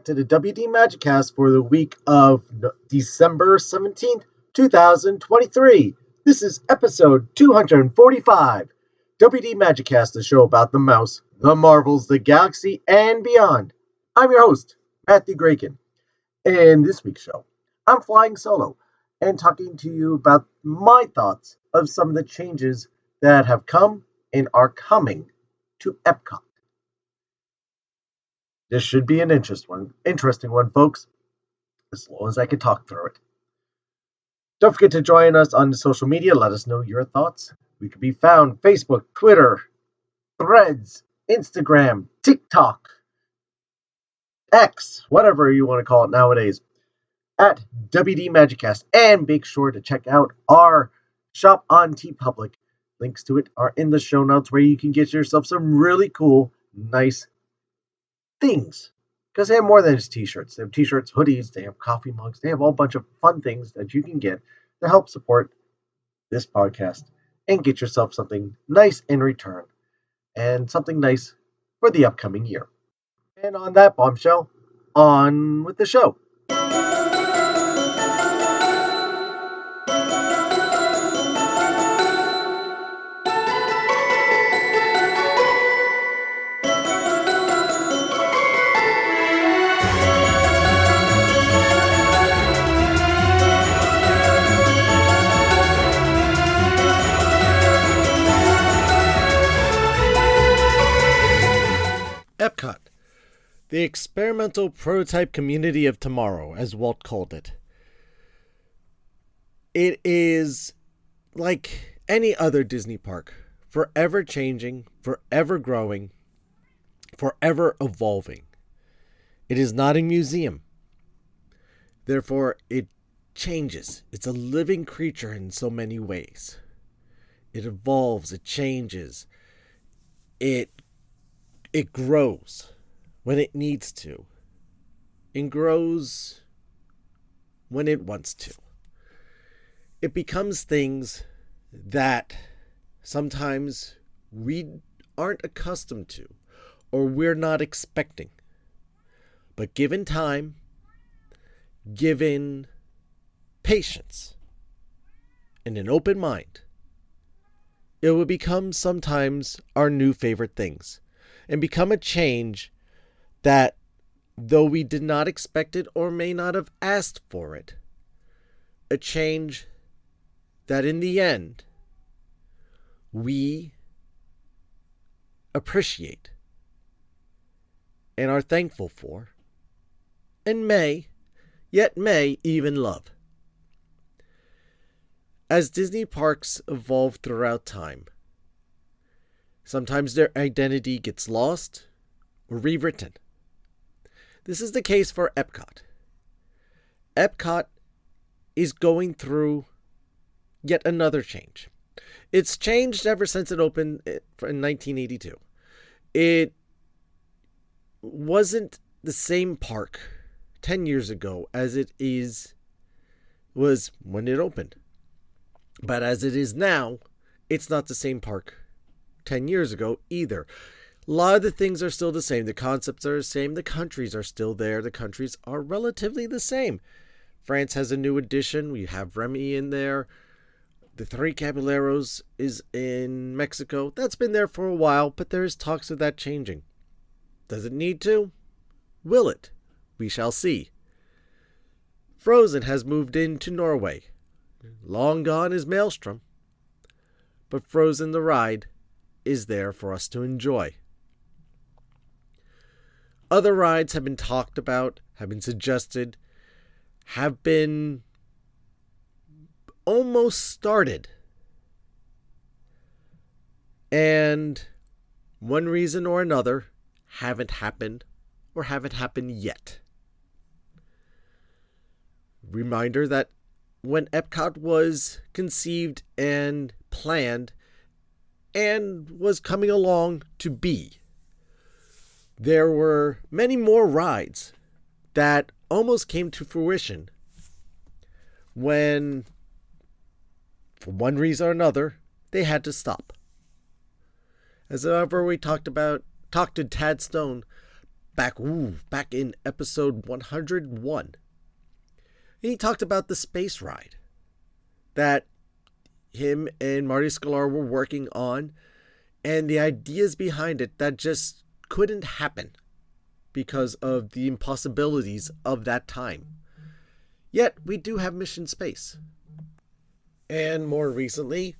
to the WD Magiccast for the week of December 17th, 2023. This is episode 245. WD Magiccast, the show about the mouse, the Marvels, the galaxy, and beyond. I'm your host, Matthew Graken. In this week's show, I'm flying solo and talking to you about my thoughts of some of the changes that have come and are coming to EPCOT. This should be an interesting one, folks, as long as I can talk through it. Don't forget to join us on social media. Let us know your thoughts. We can be found Facebook, Twitter, Threads, Instagram, TikTok, X, whatever you want to call it nowadays, at WD Magiccast. And make sure to check out our shop on TeePublic. Links to it are in the show notes, where you can get yourself some really cool, nice things, because they have more than just t-shirts. They have t-shirts, hoodies, they have coffee mugs, they have a whole bunch of fun things that you can get to help support this podcast and get yourself something nice in return, and something nice for the upcoming year. And on that bombshell, on with the show. EPCOT, the experimental prototype community of tomorrow, as Walt called it. It is like any other Disney park, forever changing, forever growing, forever evolving. It is not a museum. Therefore, it changes. It's a living creature in so many ways. It evolves, it changes, it grows when it needs to, and grows when it wants to. It becomes things that sometimes we aren't accustomed to, or we're not expecting. But given time, given patience, and an open mind, it will become sometimes our new favorite things, and become a change that, though we did not expect it or may not have asked for it, a change that in the end we appreciate and are thankful for, and may even love. As Disney parks evolve throughout time, sometimes their identity gets lost or rewritten. This is the case for EPCOT. EPCOT is going through yet another change. It's changed ever since it opened in 1982. It wasn't the same park 10 years ago as it was when it opened. But as it is now, it's not the same park 10 years ago either. A lot of the things are still the same. The concepts are the same. The countries are still there. The countries are relatively the same. France has a new addition. We have Remy in there. The Three Caballeros is in Mexico. That's been there for a while, but there is talks of that changing. Does it need to? Will it? We shall see. Frozen has moved into Norway. Long gone is Maelstrom. But Frozen the ride is there for us to enjoy. Other rides have been talked about, have been suggested, have been almost started. And one reason or another haven't happened or haven't happened yet. Reminder that when EPCOT was conceived and planned and was coming along to be, there were many more rides that almost came to fruition when, for one reason or another, they had to stop. As ever we talked to Tad Stone, back in episode 101. He talked about the space ride that him and Marty Sklar were working on, and the ideas behind it that just couldn't happen because of the impossibilities of that time. Yet, we do have mission space. And more recently,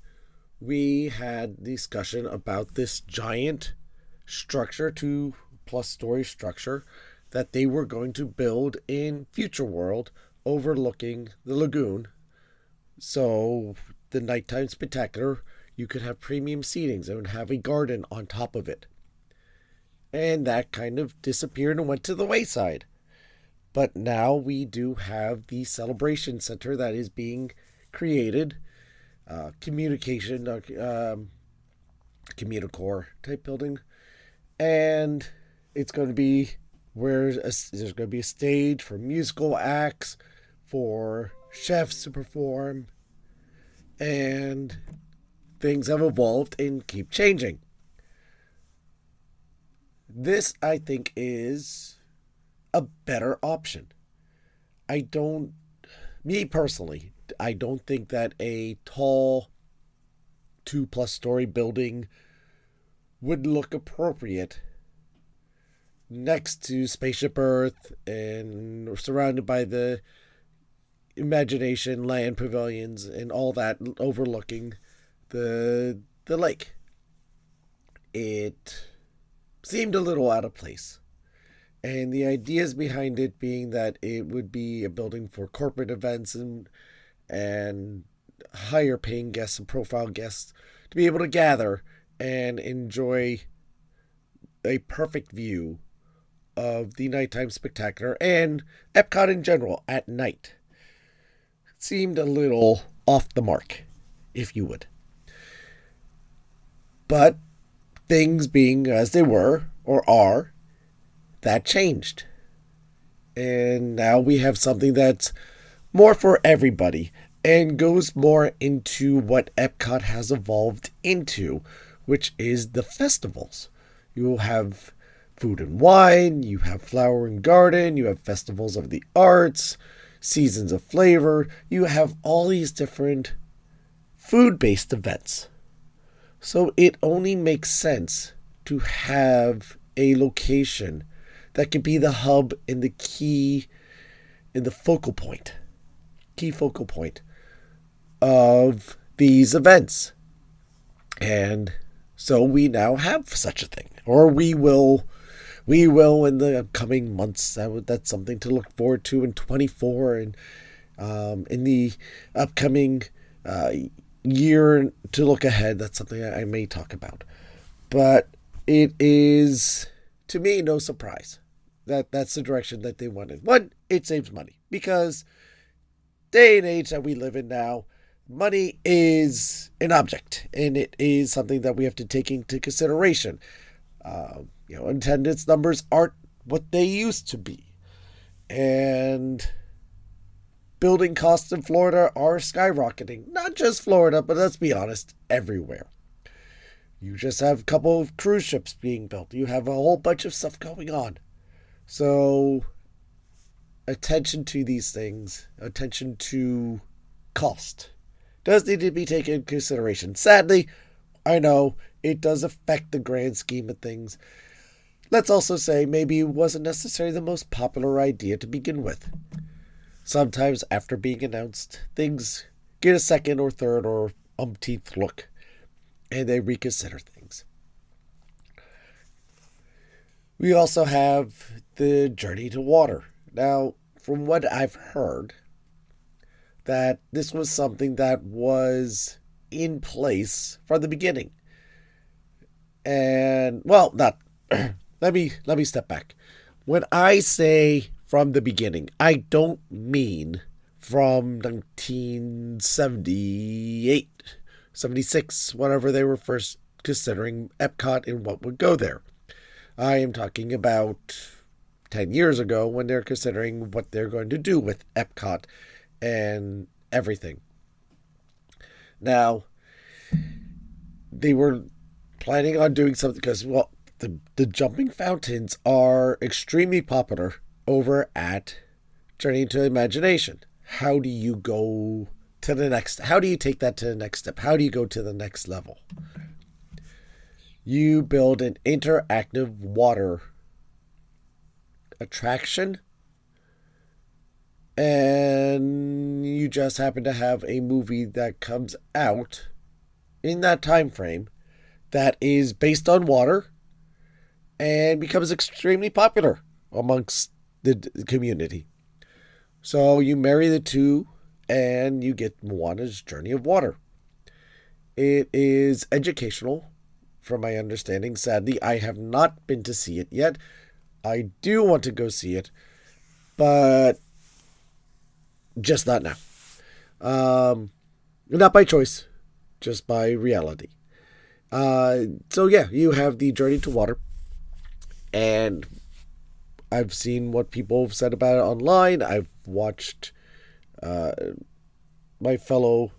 we had discussion about this giant structure, 2+ story structure, that they were going to build in Future World overlooking the lagoon. So the nighttime spectacular, you could have premium seatings and have a garden on top of it. And that kind of disappeared and went to the wayside. But now we do have the celebration center that is being created, Communicore type building, and it's going to be where there's going to be a stage for musical acts, for chefs to perform, and things have evolved and keep changing. This, I think, is a better option. Me personally, I don't think that a tall 2+ story building would look appropriate next to Spaceship Earth and surrounded by the Imagination Land pavilions and all that overlooking the lake. It seemed a little out of place. And the ideas behind it being that it would be a building for corporate events and higher paying guests and profile guests to be able to gather and enjoy a perfect view of the nighttime spectacular and EPCOT in general at night. It seemed a little off the mark, if you would. But things being as they were or are, that changed. And now we have something that's more for everybody and goes more into what EPCOT has evolved into, which is the festivals. You will have food and wine, you have flower and garden, you have festivals of the arts, seasons of flavor, you have all these different food-based events. So it only makes sense to have a location that could be the hub and the key and the key focal point of these events. And so we now have such a thing, or we will in the upcoming months. That's something to look forward to in 24 and in the upcoming year to look ahead. That's something I may talk about. But it is, to me, no surprise that that's the direction that they wanted. One, it saves money because day and age that we live in now, money is an object, and it is something that we have to take into consideration. Attendance numbers aren't what they used to be, and building costs in Florida are skyrocketing. Not just Florida, but let's be honest, everywhere. You just have a couple of cruise ships being built. You have a whole bunch of stuff going on. So, attention to these things, attention to cost, does need to be taken into consideration. Sadly, I know it does affect the grand scheme of things. Let's also say maybe it wasn't necessarily the most popular idea to begin with. Sometimes after being announced, things get a second or third or umpteenth look, and they reconsider things. We also have the Journey to Water. Now, from what I've heard, that this was something that was in place from the beginning. And, well, not... let me step back. When I say from the beginning, I don't mean from 1978, 76, whenever they were first considering EPCOT and what would go there. I am talking about 10 years ago when they're considering what they're going to do with EPCOT and everything. Now, they were planning on doing something because, well, the jumping fountains are extremely popular over at Journey into Imagination. How do you go to the next? How do you take that to the next step? How do you go to the next level? You build an interactive water attraction, and you just happen to have a movie that comes out in that time frame that is based on water and becomes extremely popular amongst the community. So you marry the two and you get Moana's Journey of Water. It is educational, from my understanding. Sadly, I have not been to see it yet. I do want to go see it, but just not now. Not by choice, just by reality. So yeah, you have the Journey to Water, and I've seen what people have said about it online. I've watched my fellow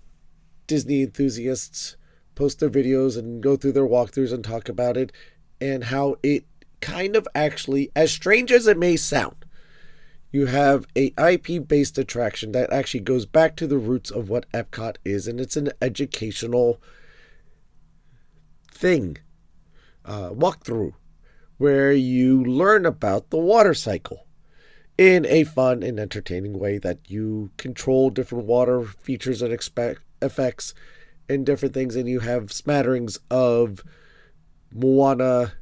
Disney enthusiasts post their videos and go through their walkthroughs and talk about it, and how it kind of actually, as strange as it may sound, you have a IP-based attraction that actually goes back to the roots of what EPCOT is, and it's an educational thing, walkthrough, where you learn about the water cycle in a fun and entertaining way, that you control different water features and effects and different things, and you have smatterings of Moana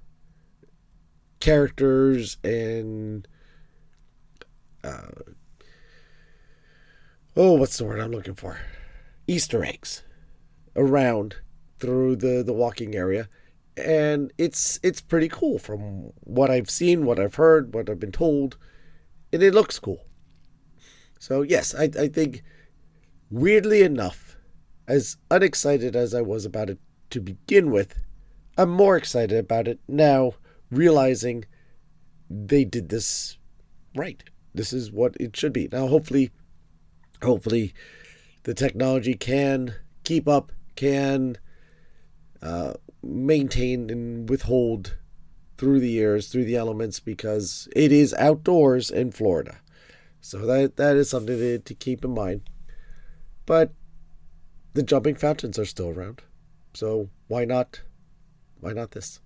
characters and what's the word I'm looking for? Easter eggs around through the walking area. And it's pretty cool from what I've seen, what I've heard, what I've been told. And it looks cool. So yes, I think, weirdly enough, as unexcited as I was about it to begin with, I'm more excited about it now, realizing they did this right. This is what it should be. Now, hopefully the technology can keep up, can maintain and withhold through the years, through the elements, because it is outdoors in Florida. So that is something to keep in mind. But the jumping fountains are still around. So why not this?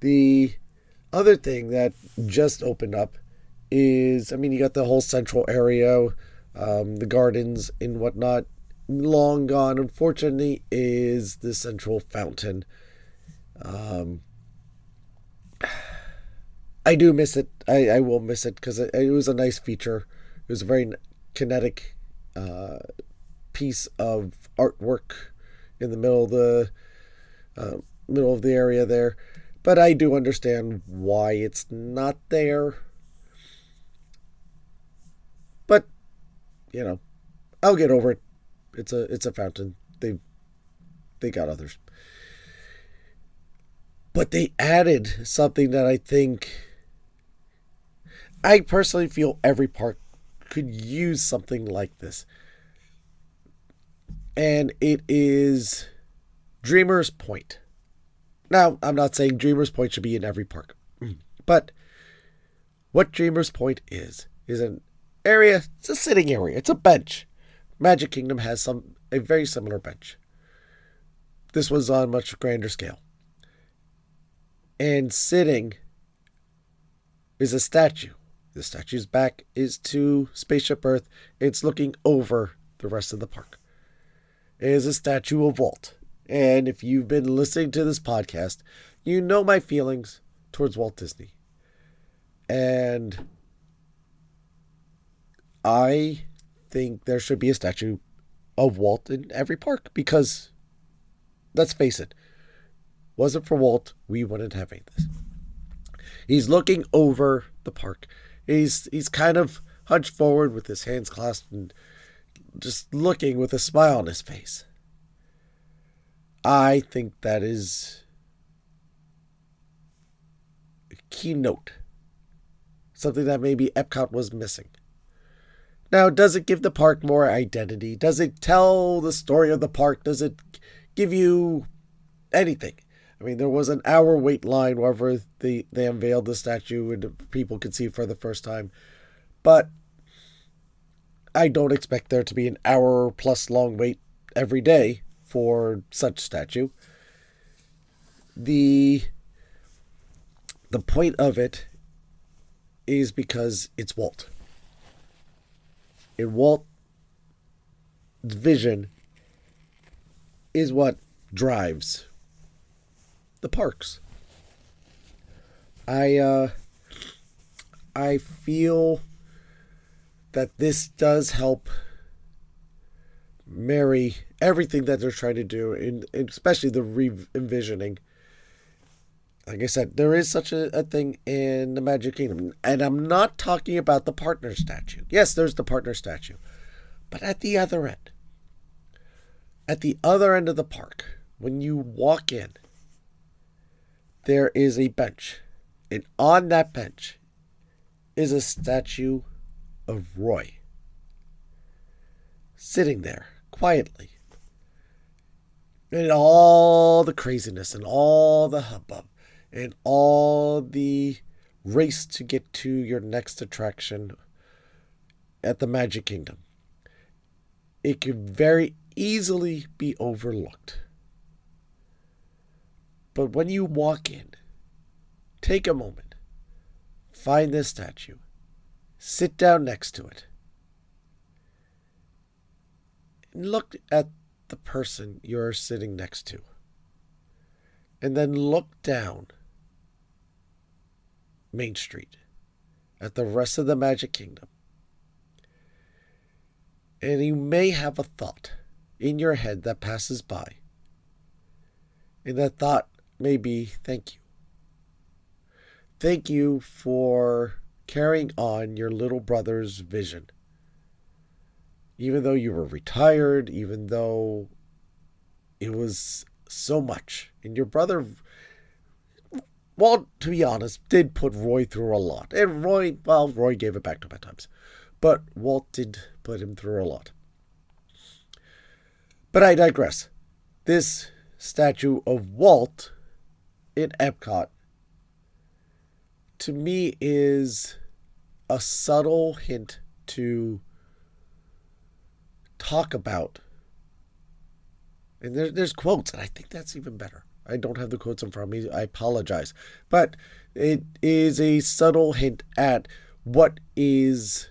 The other thing that just opened up is, you got the whole central area, the gardens and whatnot. Long gone, unfortunately, is the central fountain. I do miss it. I will miss it, because it was a nice feature. It was a very kinetic piece of artwork in the middle of the area there. But I do understand why it's not there. But I'll get over it. It's a fountain. They got others. But they added something that I personally feel every park could use something like this. And it is Dreamer's Point. Now, I'm not saying Dreamer's Point should be in every park. But what Dreamer's Point is an area, it's a sitting area. It's a bench. Magic Kingdom has a very similar bench. This was on a much grander scale. And sitting is a statue. The statue's back is to Spaceship Earth. It's looking over the rest of the park. It is a statue of Walt. And if you've been listening to this podcast, you know my feelings towards Walt Disney. And I think there should be a statue of Walt in every park, because, let's face it, wasn't for Walt, we wouldn't have any of this. He's looking over the park. He's kind of hunched forward with his hands clasped and just looking with a smile on his face. I think that is a keynote. Something that maybe EPCOT was missing. Now, does it give the park more identity? Does it tell the story of the park? Does it give you anything? I mean, there was an hour wait line wherever they unveiled the statue and people could see it for the first time. But I don't expect there to be an hour plus long wait every day for such statue. The the point of it is because it's Walt. And Walt's vision is what drives the parks. I feel that this does help marry everything that they're trying to do, and especially the re-envisioning. Like I said, there is such a thing in the Magic Kingdom. And I'm not talking about the partner statue. Yes, there's the partner statue. But at the other end of the park, when you walk in, there is a bench. And on that bench is a statue of Roy, sitting there quietly. And all the craziness and all the hubbub and all the race to get to your next attraction at the Magic Kingdom, it could very easily be overlooked. But when you walk in, take a moment, find this statue, sit down next to it, and look at the person you're sitting next to. And then look down Main Street at the rest of the Magic Kingdom. And you may have a thought in your head that passes by. And that thought may be, thank you. Thank you for carrying on your little brother's vision. Even though you were retired, even though it was so much. And your brother, well, to be honest, did put Roy through a lot. And Roy gave it back to him at times. But Walt did put him through a lot. But I digress. This statue of Walt in EPCOT, to me, is a subtle hint to talk about. And there's quotes, and I think that's even better. I don't have the quotes in front of me. I apologize. But it is a subtle hint at what is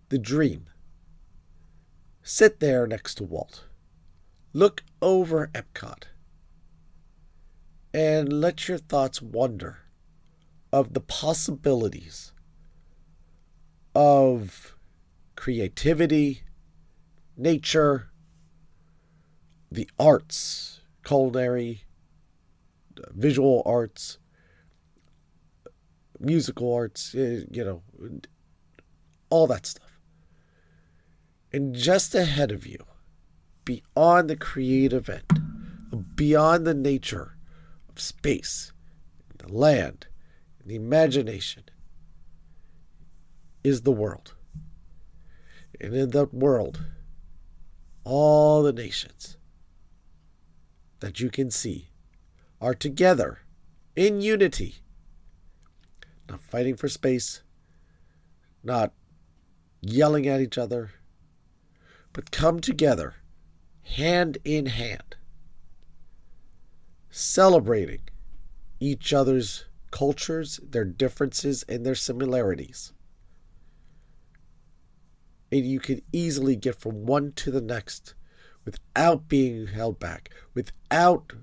the dream. Sit there next to Walt. Look over EPCOT. And let your thoughts wander of the possibilities of creativity, nature, the arts, culinary, visual arts, musical arts, all that stuff. And just ahead of you, beyond the creative end, beyond the nature of space, the land, and the imagination, is the world. And in that world, all the nations that you can see are together in unity, not fighting for space, not yelling at each other, but come together hand in hand, celebrating each other's cultures, their differences, and their similarities. And you can easily get from one to the next without being held back, without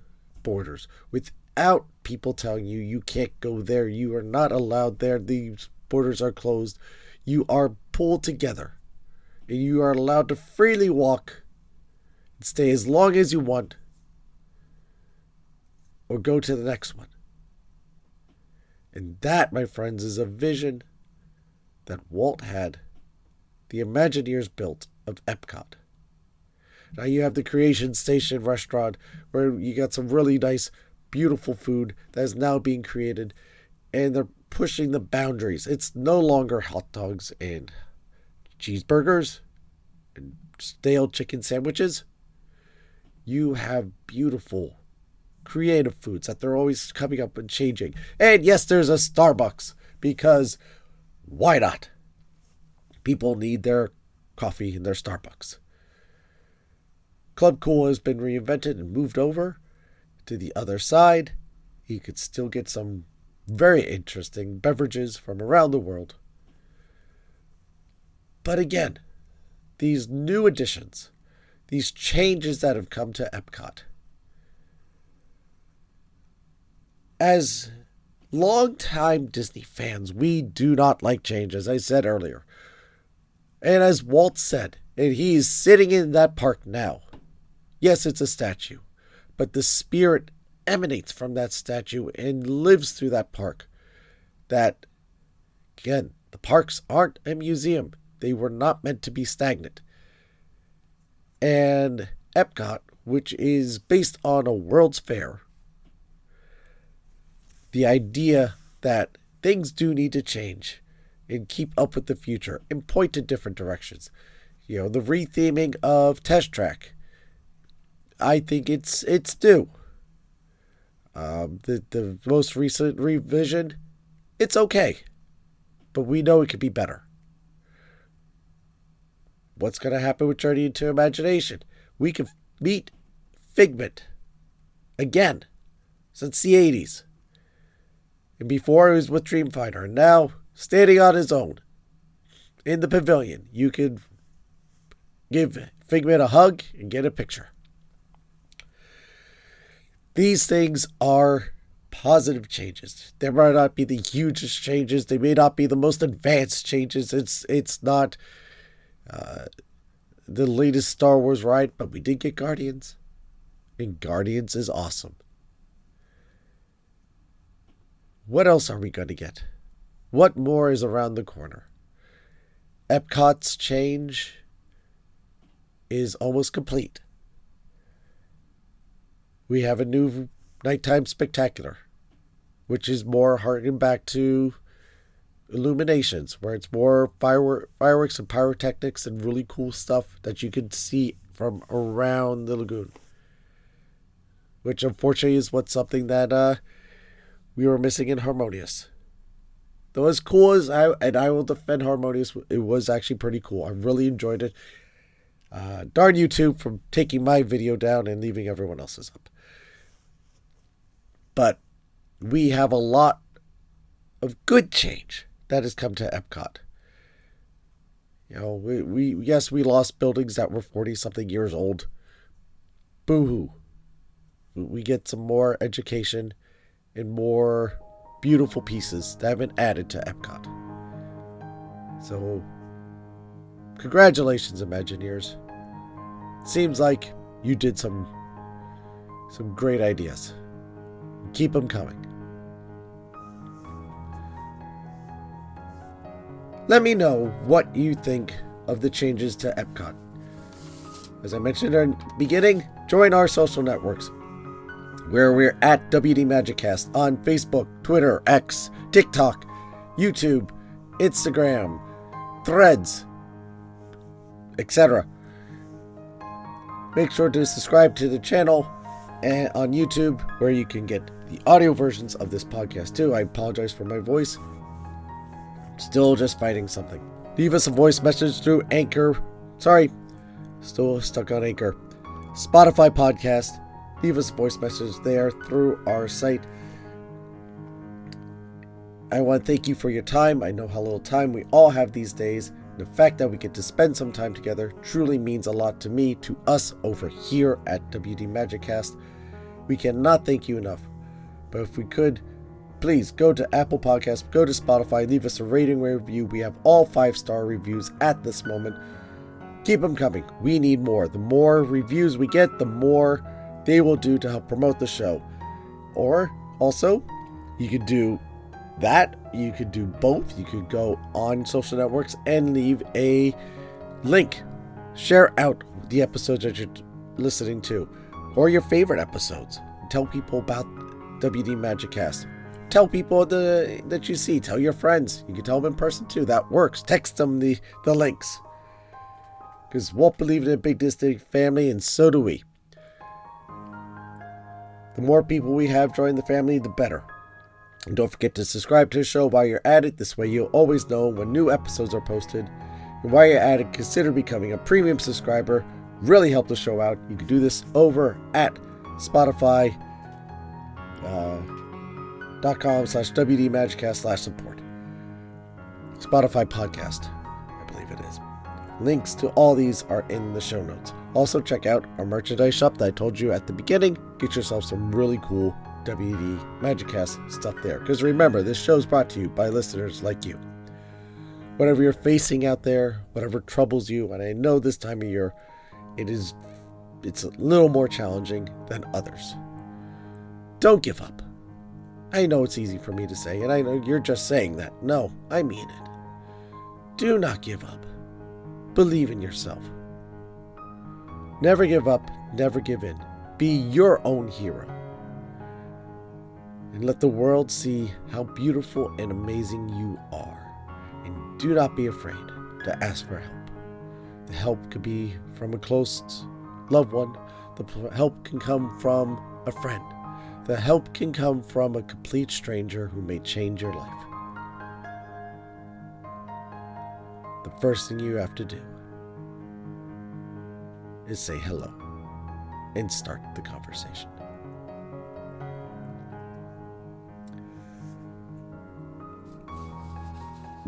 borders, without people telling you you can't go there, you are not allowed there, these borders are closed. You are pulled together, and you are allowed to freely walk and stay as long as you want, or go to the next one. And that, my friends, is a vision that Walt had, the Imagineers built, of EPCOT. Now you have the Creation Station restaurant where you got some really nice, beautiful food that is now being created, and they're pushing the boundaries. It's no longer hot dogs and cheeseburgers and stale chicken sandwiches. You have beautiful creative foods that they're always coming up and changing. And yes, there's a Starbucks, because why not? People need their coffee in their Starbucks. Club Cool has been reinvented and moved over to the other side. You could still get some very interesting beverages from around the world. But again, these new additions, these changes that have come to EPCOT, as longtime Disney fans, we do not like change, as I said earlier. And as Walt said, and he's sitting in that park now. Yes, it's a statue, but the spirit emanates from that statue and lives through that park. That, again, the parks aren't a museum. They were not meant to be stagnant. And EPCOT, which is based on a World's Fair, the idea that things do need to change and keep up with the future and point to different directions. The retheming of Test Track, I think it's due. The most recent revision, it's okay, but we know it could be better. What's going to happen with Journey into Imagination? We can meet Figment again since the 80s. And before he was with Dreamfinder, and now standing on his own in the pavilion. You could give Figment a hug and get a picture. These things are positive changes. They might not be the hugest changes. They may not be the most advanced changes. It's not the latest Star Wars ride, but we did get Guardians. And Guardians is awesome. What else are we going to get? What more is around the corner? EPCOT's change is almost complete. We have a new nighttime spectacular, which is more harkened back to Illuminations, where it's more fireworks and pyrotechnics and really cool stuff that you can see from around the lagoon. Which unfortunately is something that we were missing in Harmonious. Though as cool as I will defend Harmonious, it was actually pretty cool. I really enjoyed it. Darn YouTube for taking my video down and leaving everyone else's up. But we have a lot of good change that has come to EPCOT. We lost buildings that were 40-something years old. Boo-hoo. We get some more education and more beautiful pieces that have been added to EPCOT. So, congratulations, Imagineers. Seems like you did some great ideas. Keep them coming. Let me know what you think of the changes to EPCOT. As I mentioned in the beginning, join our social networks, where we're at WD Magicast on Facebook, Twitter, X, TikTok, YouTube, Instagram, Threads, etc. Make sure to subscribe to the channel and on YouTube, where you can get the audio versions of this podcast too. I apologize for my voice. I'm still just fighting something. Leave us a voice message through Anchor. Sorry, still stuck on Anchor. Spotify podcast. Leave us a voice message there through our site. I want to thank you for your time. I know how little time we all have these days. The fact that we get to spend some time together truly means a lot to me, to us over here at WD Magicast. We cannot thank you enough. But if we could, please go to Apple Podcasts, go to Spotify, leave us a rating review. We have all 5-star reviews at this moment. Keep them coming. We need more. The more reviews we get, the more they will do to help promote the show. Or also, you could do that. You could do both. You could go on social networks and leave a link. Share out the episodes that you're listening to, or your favorite episodes. Tell people about WD Magicast. Tell people that you see. Tell your friends. You can tell them in person too. That works. Text them the links. Because Walt believed in a big Disney family, and so do we. The more people we have join the family, the better. And don't forget to subscribe to the show while you're at it. This way you'll always know when new episodes are posted. And while you're at it, consider becoming a premium subscriber. Really help the show out. You can do this over at Spotify.com/WDMagicast/support. Spotify podcast, I believe it is. Links to all these are in the show notes. Also check out our merchandise shop that I told you at the beginning. Get yourself some really cool WD Magicast stuff there. Because remember, this show is brought to you by listeners like you. Whatever you're facing out there, whatever troubles you, and I know this time of year it's a little more challenging than others. Don't give up. I know it's easy for me to say, and I know you're just saying that. No, I mean it. Do not give up. Believe in yourself. Never give up, never give in. Be your own hero. And let the world see how beautiful and amazing you are. And do not be afraid to ask for help. The help could be from a close loved one. The help can come from a friend. The help can come from a complete stranger who may change your life. The first thing you have to do is say hello and start the conversation.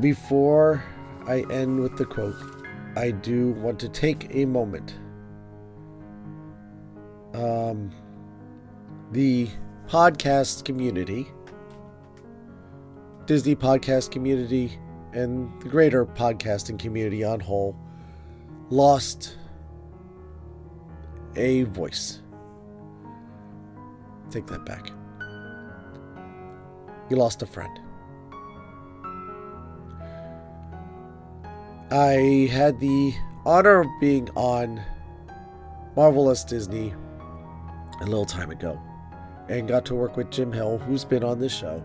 Before I end with the quote, I do want to take a moment. The podcast community, Disney podcast community, and the greater podcasting community on whole lost a voice. Take that back. You lost a friend. I had the honor of being on Marvelous Disney a little time ago and got to work with Jim Hill, who's been on this show,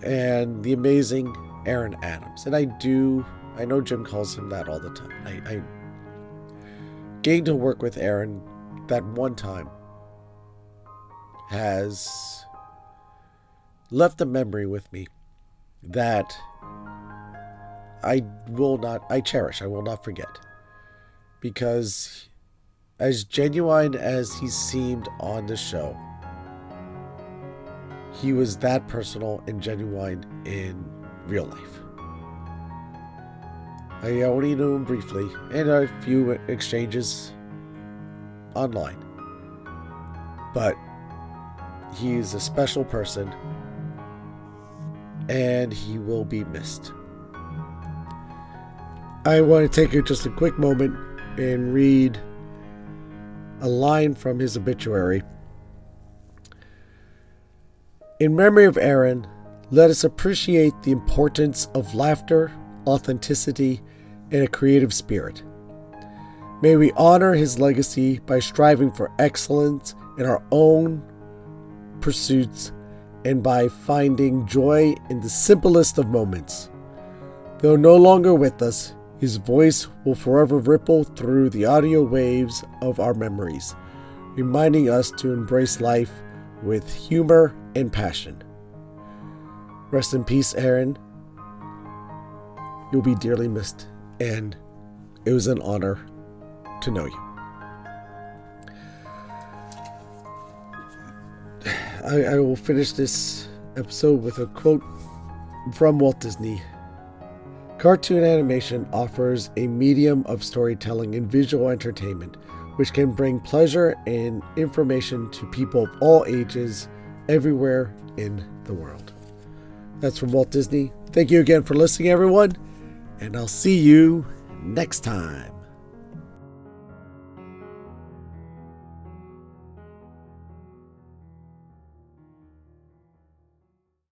and the amazing Aaron Adams. And I know Jim calls him that all the time. I getting to work with Aaron that one time has left a memory with me that I cherish. I will not forget. Because as genuine as he seemed on the show, he was that personal and genuine in real life. I only knew him briefly and a few exchanges online. But he is a special person and he will be missed. I want to take just a quick moment and read a line from his obituary. In memory of Aaron, let us appreciate the importance of laughter, authenticity, and a creative spirit. May we honor his legacy by striving for excellence in our own pursuits and by finding joy in the simplest of moments. Though no longer with us, his voice will forever ripple through the audio waves of our memories, reminding us to embrace life with humor and passion. Rest in peace, Aaron. You'll be dearly missed, and it was an honor to know you. I will finish this episode with a quote from Walt Disney. Cartoon animation offers a medium of storytelling and visual entertainment, which can bring pleasure and information to people of all ages, everywhere in the world. That's from Walt Disney. Thank you again for listening, everyone, and I'll see you next time.